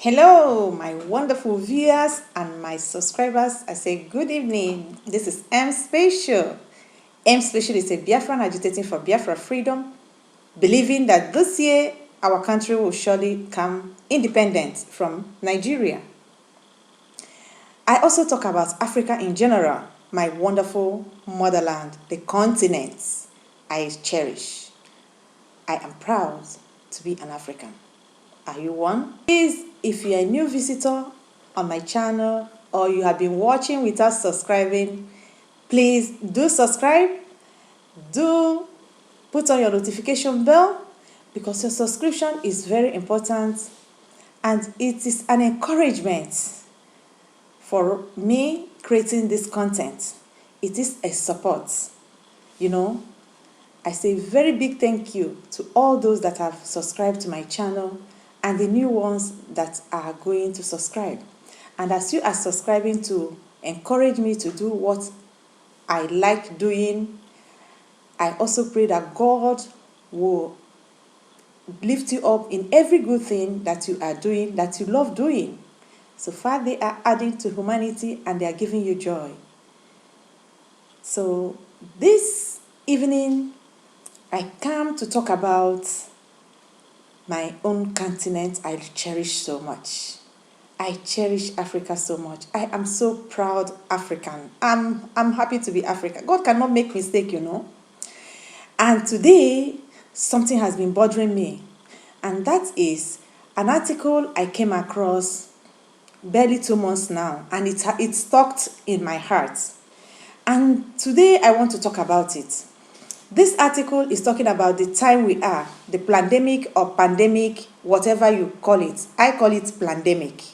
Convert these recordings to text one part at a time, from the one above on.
Hello, my wonderful viewers and my subscribers. I say good evening. This is M Special. M Special is a Biafran agitating for Biafra freedom, believing that this year our country will surely come independent from Nigeria. I also talk about Africa in general, my wonderful motherland, the continent I cherish. I am proud to be an African. Are you one? Please, if you're a new visitor on my channel or you have been watching without subscribing, please do subscribe. Do put on your notification bell because your subscription is very important and it is an encouragement for me creating this content. It is a support. I say very big thank you to all those that have subscribed to my channel and the new ones that are going to subscribe. And as you are subscribing to encourage me to do what I like doing, I also pray that God will lift you up in every good thing that you are doing, that you love doing. So far, they are adding to humanity and they are giving you joy. So this evening, I come to talk about my own continent I cherish so much. I cherish Africa so much. I am so proud African. I'm happy to be African. God cannot make mistake, And today, something has been bothering me. And that is an article I came across barely 2 months now. And it's stuck in my heart. And today, I want to talk about it. This article is talking about the time we are, the pandemic or pandemic, whatever you call it. I call it pandemic.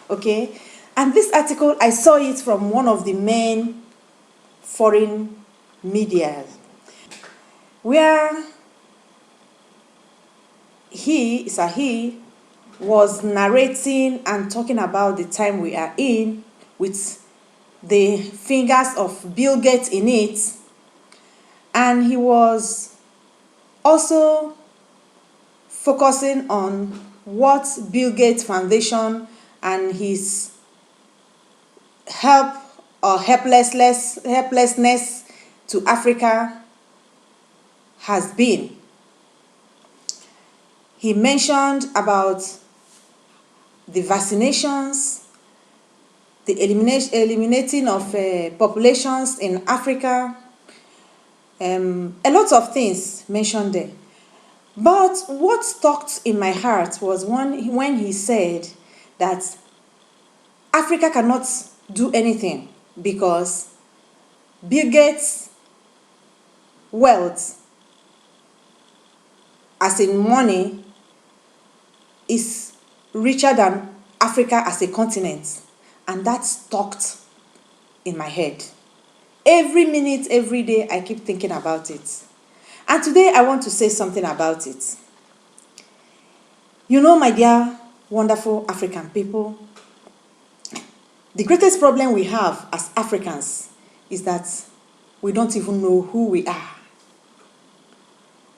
Okay? And this article, I saw it from one of the main foreign media, where he was narrating and talking about the time we are in with the fingers of Bill Gates in it. And he was also focusing on what Bill Gates Foundation and his help or helplessness to Africa has been. He mentioned about the vaccinations, the eliminating of populations in Africa, a lot of things mentioned there. But what stuck in my heart was when he said that Africa cannot do anything because Bill Gates' wealth, as in money, is richer than Africa as a continent. And that stuck in my head. Every minute, every day, I keep thinking about it. And today, I want to say something about it. My dear, wonderful African people, the greatest problem we have as Africans is that we don't even know who we are.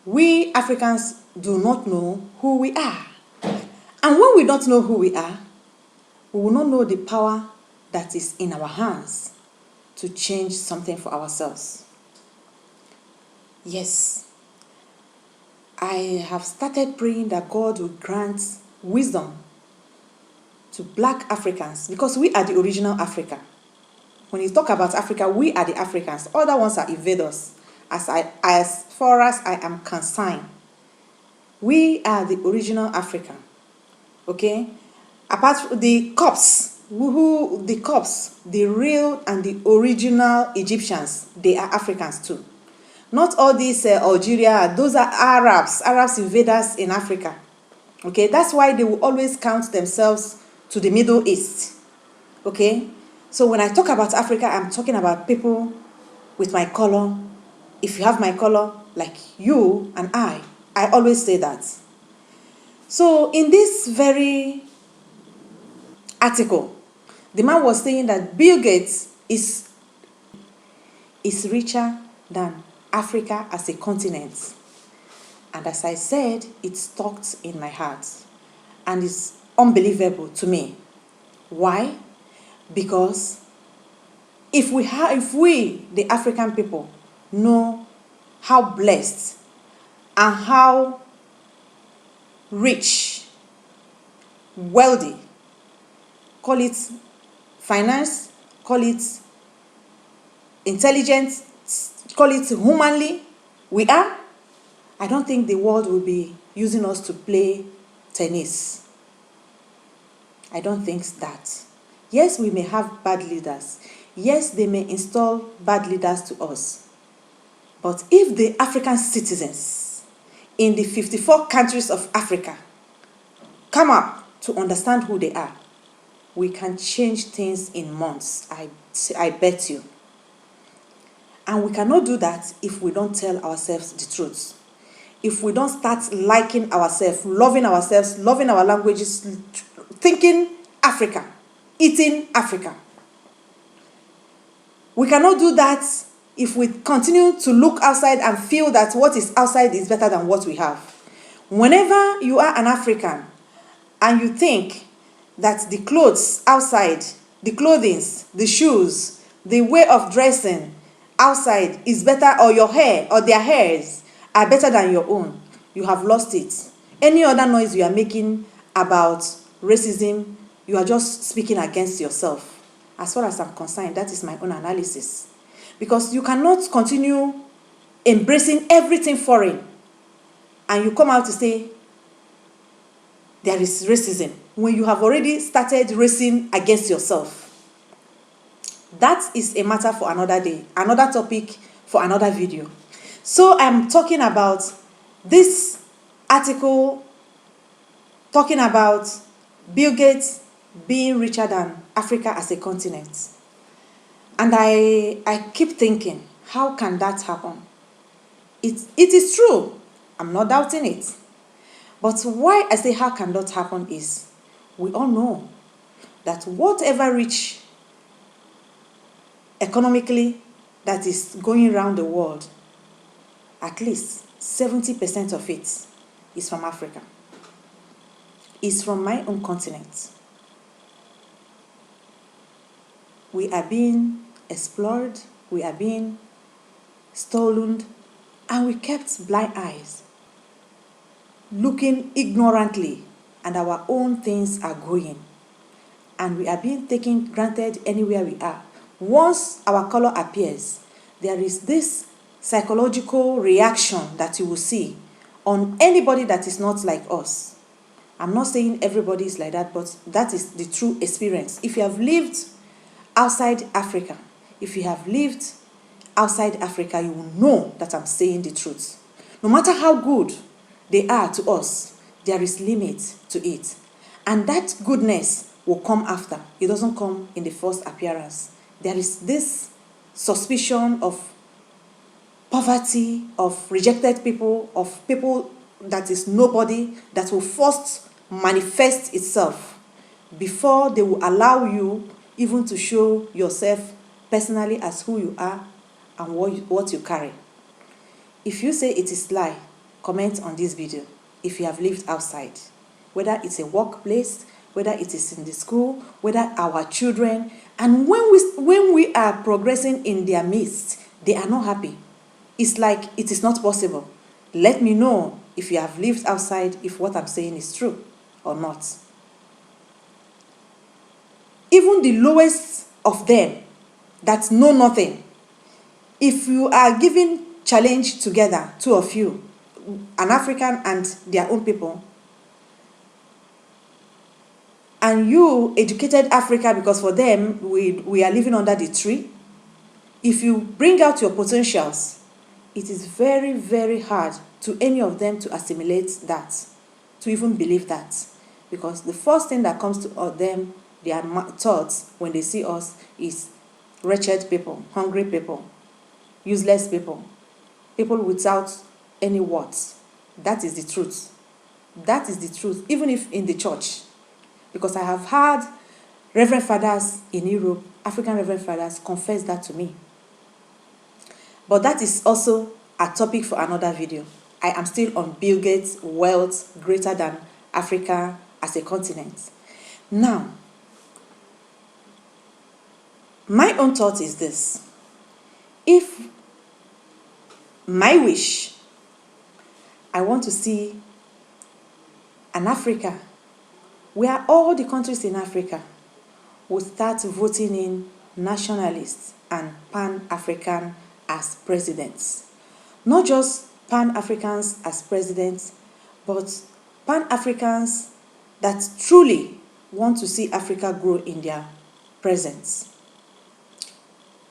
We Africans do not know who we are. And when we don't know who we are, we will not know the power that is in our hands to change something for ourselves. Yes, I have started praying that God will grant wisdom to Black Africans because we are the original Africa. When you talk about Africa, we are the Africans. Other ones are invaders. As far as I am concerned, we are the original Africa. Okay? Apart from the cops, the real and the original Egyptians, they are Africans too. Not all these Algeria, those are Arabs invaders in Africa. Okay, that's why they will always count themselves to the Middle East. Okay, so when I talk about Africa, I'm talking about people with my color. If you have my color, like you and I always say that. So in this very article, the man was saying that Bill Gates is richer than Africa as a continent. And as I said, it stuck in my heart. And it's unbelievable to me. Why? Because if we, the African people, know how blessed and how rich, wealthy, call it finance, call it intelligence, call it humanly, we are, I don't think the world will be using us to play tennis. I don't think that. Yes, we may have bad leaders. Yes, they may install bad leaders to us. But if the African citizens in the 54 countries of Africa come up to understand who they are, we can change things in months. I bet you. And we cannot do that if we don't tell ourselves the truth. If we don't start liking ourselves, loving our languages, thinking Africa, eating Africa. We cannot do that if we continue to look outside and feel that what is outside is better than what we have. Whenever you are an African and you think that the clothes outside, the clothing, the shoes, the way of dressing outside is better, or your hair or their hairs are better than your own, you have lost it. Any other noise you are making about racism, you are just speaking against yourself. As far as I'm concerned, that is my own analysis. Because you cannot continue embracing everything foreign and you come out to say there is racism when you have already started racing against yourself. That is a matter for another day, another topic for another video. So I'm talking about this article talking about Bill Gates being richer than Africa as a continent. And I keep thinking, how can that happen? It is true. I'm not doubting it. But why I say how can that happen is we all know that whatever rich economically that is going around the world, at least 70% of it is from Africa. It's from my own continent. We are being explored, we are being stolen, and we kept blind eyes, looking ignorantly, and our own things are going. And we are being taken granted anywhere we are. Once our color appears, there is this psychological reaction that you will see on anybody that is not like us. I'm not saying everybody is like that, but that is the true experience. If you have lived outside Africa, if you have lived outside Africa, you will know that I'm saying the truth. No matter how good they are to us, there is limit to it. And that goodness will come after. It doesn't come in the first appearance. There is this suspicion of poverty, of rejected people, of people that is nobody, that will first manifest itself before they will allow you even to show yourself personally as who you are and what you carry. If you say it is lie, comment on this video if you have lived outside, whether it's a workplace, whether it is in the school, whether our children, and when we are progressing in their midst, they are not happy. It's like it is not possible. Let me know if you have lived outside, if what I'm saying is true or not. Even the lowest of them that know nothing, if you are giving challenge together, two of you, an African and their own people, and you educated Africa, because for them, we are living under the tree, if you bring out your potentials, it is very, very hard to any of them to assimilate that, to even believe that. Because the first thing that comes to them, their thoughts when they see us is wretched people, hungry people, useless people, people without any words. That is the truth. That is the truth, even if in the church. Because I have heard Reverend Fathers in Europe, African Reverend Fathers, confess that to me. But that is also a topic for another video. I am still on Bill Gates' wealth greater than Africa as a continent. Now, my own thought is this. If my wish, I want to see an Africa where all the countries in Africa will start voting in nationalists and Pan-African as presidents. Not just Pan-Africans as presidents, but Pan-Africans that truly want to see Africa grow in their presence,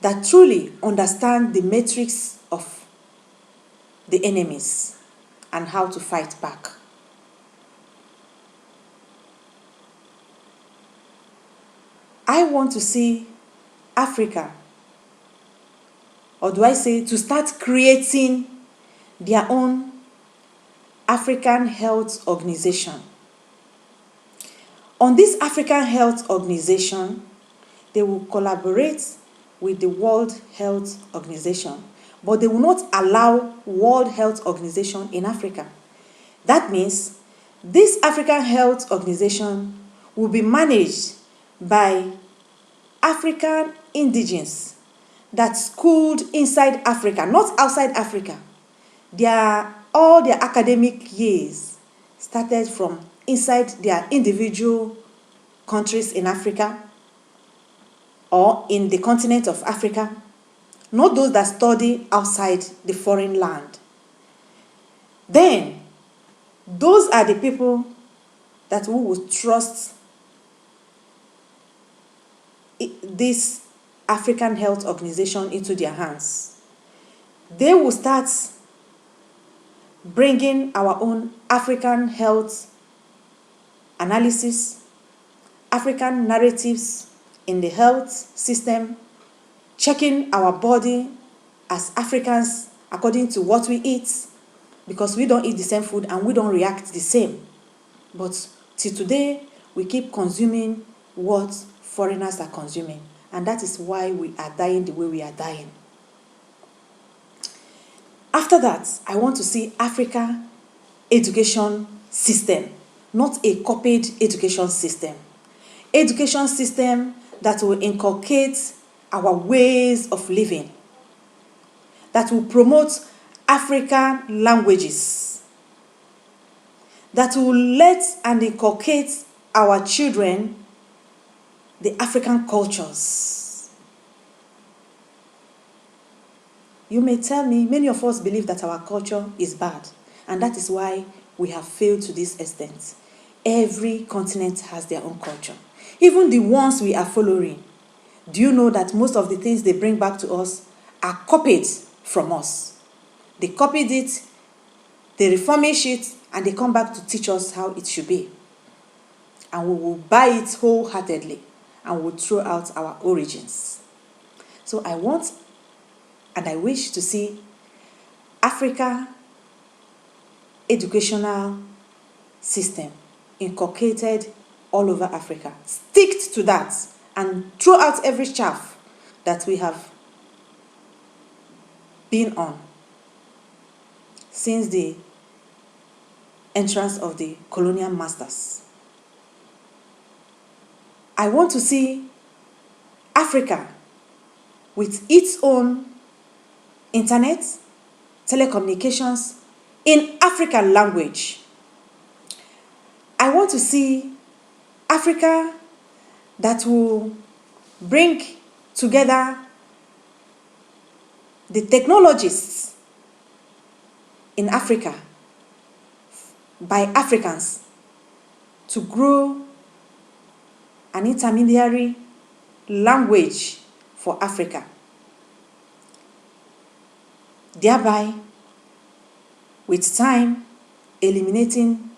that truly understand the matrix of the enemies and how to fight back. I want to see Africa, or do I say to start creating their own African Health Organization. On this African Health Organization, they will collaborate with the World Health Organization, but they will not allow World Health Organization in Africa. That means this African Health Organization will be managed by African indigenes that schooled inside Africa, not outside Africa. All their academic years started from inside their individual countries in Africa or in the continent of Africa, not those that study outside the foreign land. Then, those are the people that we will trust this African Health Organization into their hands. They will start bringing our own African health analysis, African narratives in the health system, checking our body as Africans according to what we eat, because we don't eat the same food and we don't react the same. But till today, we keep consuming what foreigners are consuming, and that is why we are dying the way we are dying. After that, I want to see Africa education system, not a copied education system. Education system that will inculcate our ways of living, that will promote African languages, that will let and inculcate our children the African cultures. You may tell me, many of us believe that our culture is bad, and that is why we have failed to this extent. Every continent has their own culture. Even the ones we are following. Do you know that most of the things they bring back to us are copied from us? They copied it, they refurbish it, and they come back to teach us how it should be. And we will buy it wholeheartedly and will throw out our origins. So I want and I wish to see Africa educational system inculcated all over Africa. Stick to that and throw out every chaff that we have been on since the entrance of the colonial masters. I want to see Africa with its own internet, telecommunications in African language. I want to see Africa that will bring together the technologists in Africa by Africans to grow an intermediary language for Africa, thereby, with time, eliminating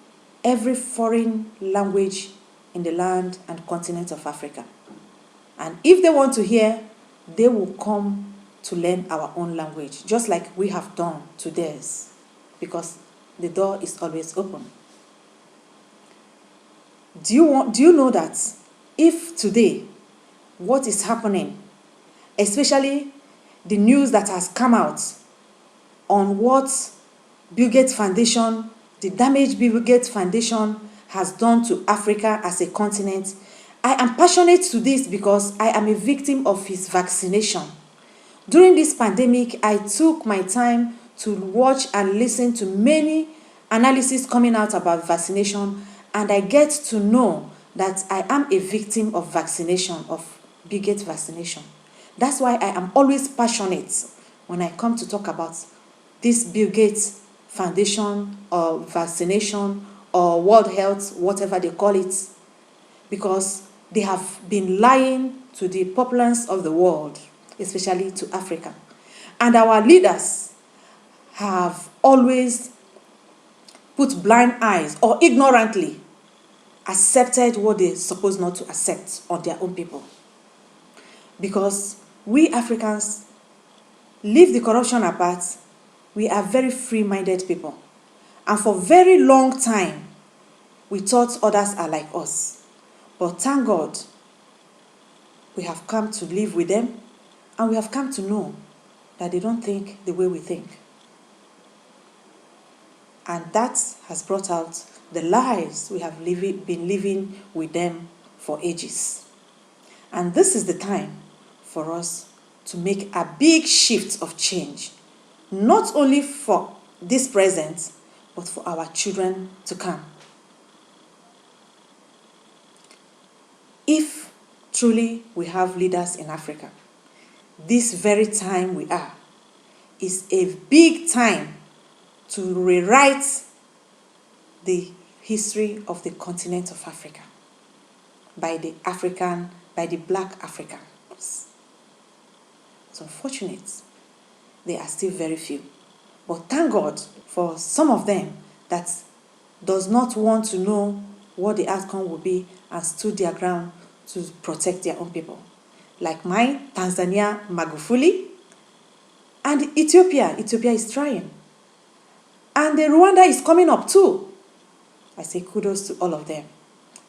every foreign language in the land and continent of Africa. And if they want to hear, they will come to learn our own language, just like we have done to theirs, because the door is always open. Do you know that if today what is happening, especially the news that has come out on what Bill Gates Foundation, the damage Bill Gates Foundation has done to Africa as a continent. I am passionate to this because I am a victim of his vaccination. During this pandemic, I took my time to watch and listen to many analyses coming out about vaccination, and I get to know that I am a victim of vaccination, of Bill Gates vaccination. That's why I am always passionate when I come to talk about this Bill Gates Foundation or vaccination or World Health, whatever they call it, because they have been lying to the populace of the world, especially to Africa. And our leaders have always put blind eyes or ignorantly accepted what they're supposed not to accept on their own people. Because we Africans leave the corruption apart, we are very free-minded people. And for a very long time, we thought others are like us. But thank God, we have come to live with them, and we have come to know that they don't think the way we think. And that has brought out the lives we have been living with them for ages. And this is the time for us to make a big shift of change, not only for this present, but for our children to come. If truly we have leaders in Africa, this very time we are is a big time to rewrite the history of the continent of Africa by the black Africans. It's unfortunate they are still very few. But thank God for some of them that does not want to know what the outcome will be and stood their ground to protect their own people. Like my Tanzania Magufuli, and Ethiopia is trying. And the Rwanda is coming up too. I say kudos to all of them.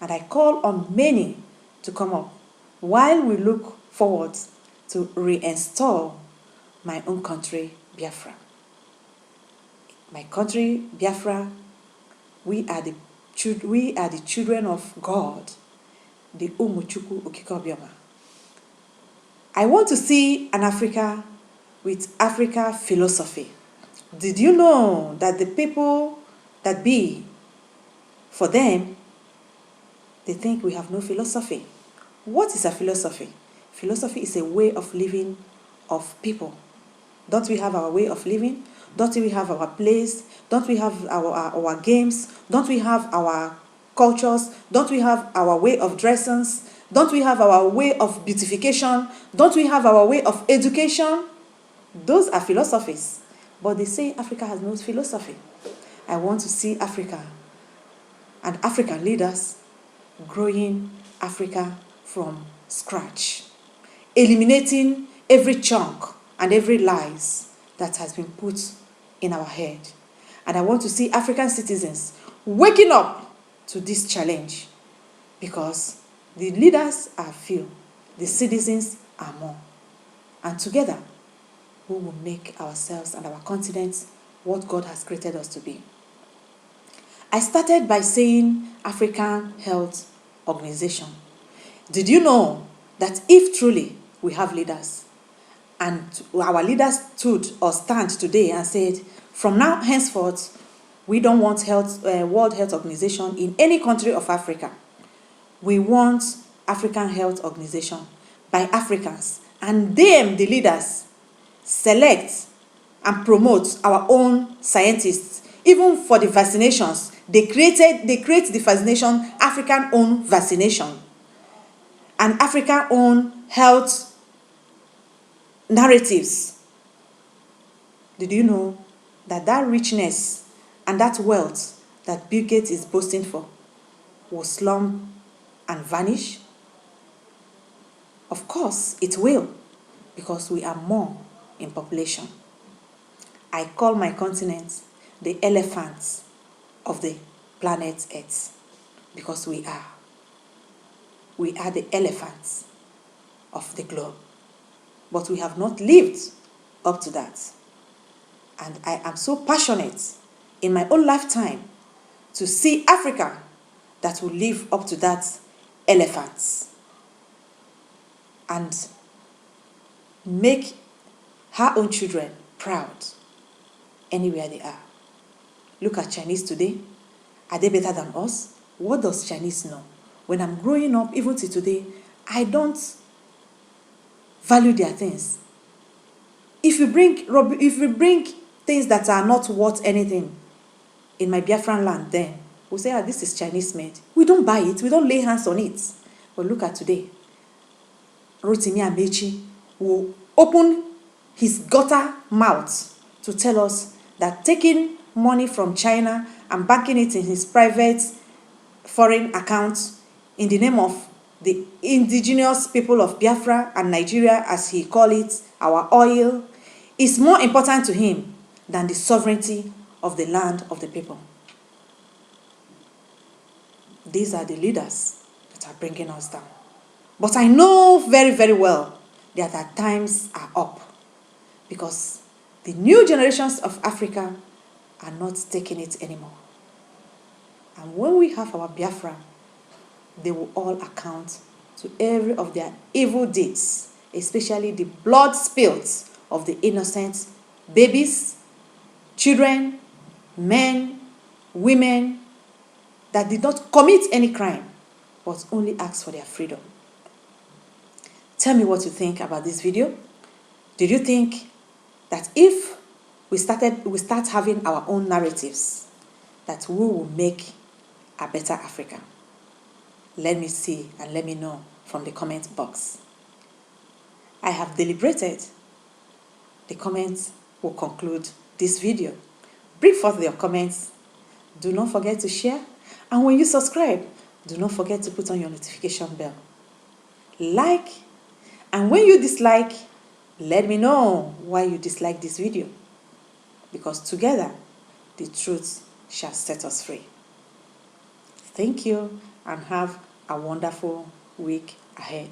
And I call on many to come up while we look forward to reinstall my own country, Biafra. My country, Biafra, we are the children of God, the Umuchukwu Okikobioma. I want to see an Africa with Africa philosophy. Did you know that the people that be, for them, they think we have no philosophy? What is a philosophy? Philosophy is a way of living of people. Don't we have our way of living? Don't we have our place? Don't we have our games? Don't we have our cultures? Don't we have our way of dressing? Don't we have our way of beautification? Don't we have our way of education? Those are philosophies. But they say Africa has no philosophy. I want to see Africa and African leaders growing Africa from scratch, eliminating every chunk and every lies that has been put in our head. And I want to see African citizens waking up to this challenge, because the leaders are few, the citizens are more. And together, we will make ourselves and our continent what God has created us to be. I started by saying African Health Organization. Did you know that if truly we have leaders, and our leaders stood or stand today and said, from now henceforth, we don't want World Health Organization in any country of Africa. We want African Health Organization by Africans, and them, the leaders, select and promote our own scientists. Even for the vaccinations, they create the vaccination, African-owned vaccination, and African-owned health narratives. Did you know that richness and that wealth that Bill Gates is boasting for will slump and vanish? Of course, it will, because we are more in population. I call my continent the elephants of the planet Earth, because we are. We are the elephants of the globe. But we have not lived up to that. And I am so passionate in my own lifetime to see Africa that will live up to that elephant and make her own children proud anywhere they are. Look at Chinese today. Are they better than us? What does Chinese know? When I'm growing up, even till today, I don't value their things. If you bring things that are not worth anything in my Biafran land, then we'll say, this is Chinese made. We don't buy it. We don't lay hands on it. But look at today. Rotimi Amechi will open his gutter mouth to tell us that taking money from China and banking it in his private foreign account in the name of the indigenous people of Biafra and Nigeria, as he call it, our oil, is more important to him than the sovereignty of the land of the people. These are the leaders that are bringing us down. But I know very, very well that our times are up, because the new generations of Africa are not taking it anymore. And when we have our Biafra, they will all account to every of their evil deeds, especially the blood spilled of the innocent babies, children, men, women that did not commit any crime, but only ask for their freedom. Tell me what you think about this video. Did you think that if we start having our own narratives, that we will make a better Africa? Let me see and let me know from the comment box. I have deliberated. The comments will conclude this video. Bring forth your comments. Do not forget to share. And when you subscribe, do not forget to put on your notification bell. Like, and when you dislike, let me know why you dislike this video. Because together, the truth shall set us free. Thank you and have a wonderful week ahead.